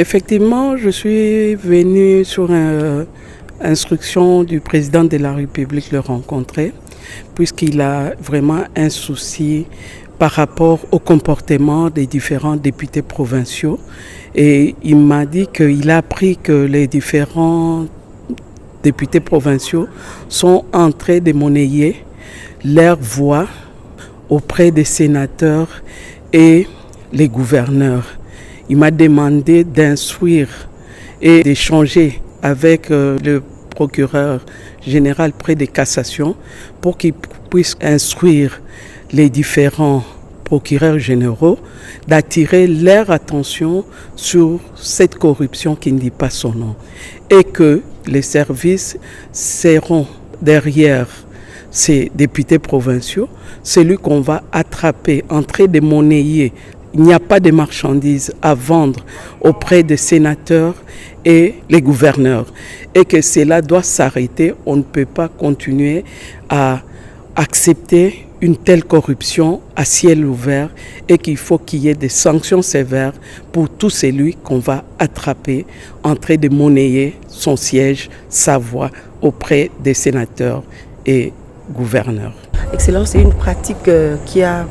Effectivement, je suis venue sur instruction du président de la République le rencontrer, puisqu'il a vraiment un souci par rapport au comportement des différents députés provinciaux. Et il m'a dit qu'il a appris que les différents députés provinciaux sont en train de monnayer leur voix auprès des sénateurs et les gouverneurs. Il m'a demandé d'instruire et d'échanger avec le procureur général près des cassations pour qu'il puisse instruire les différents procureurs généraux d'attirer leur attention sur cette corruption qui ne dit pas son nom et que les services seront derrière ces députés provinciaux, celui qu'on va attraper en train de monnayer. Il n'y a pas de marchandises à vendre auprès des sénateurs et les gouverneurs et que cela doit s'arrêter. On ne peut pas continuer à accepter une telle corruption à ciel ouvert et qu'il faut qu'il y ait des sanctions sévères pour tout celui qu'on va attraper en train de monnayer son siège, sa voix auprès des sénateurs et gouverneurs. Excellence, c'est une pratique qui a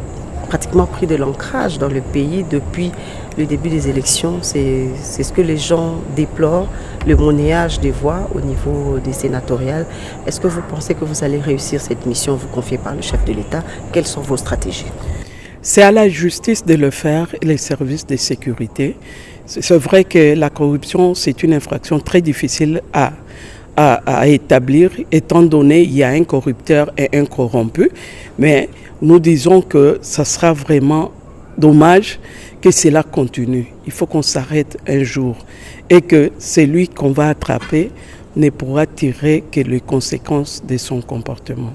pratiquement pris de l'ancrage dans le pays depuis le début des élections. C'est ce que les gens déplorent, le monnayage des voix au niveau des sénatoriales. Est-ce que vous pensez que vous allez réussir cette mission vous confiée par le chef de l'État? Quelles sont vos stratégies? C'est à la justice de le faire et les services de sécurité. C'est vrai que la corruption, c'est une infraction très difficile à établir, étant donné qu'il y a un corrupteur et un corrompu. Mais nous disons que ça sera vraiment dommage que cela continue. Il faut qu'on s'arrête un jour et que celui qu'on va attraper ne pourra tirer que les conséquences de son comportement.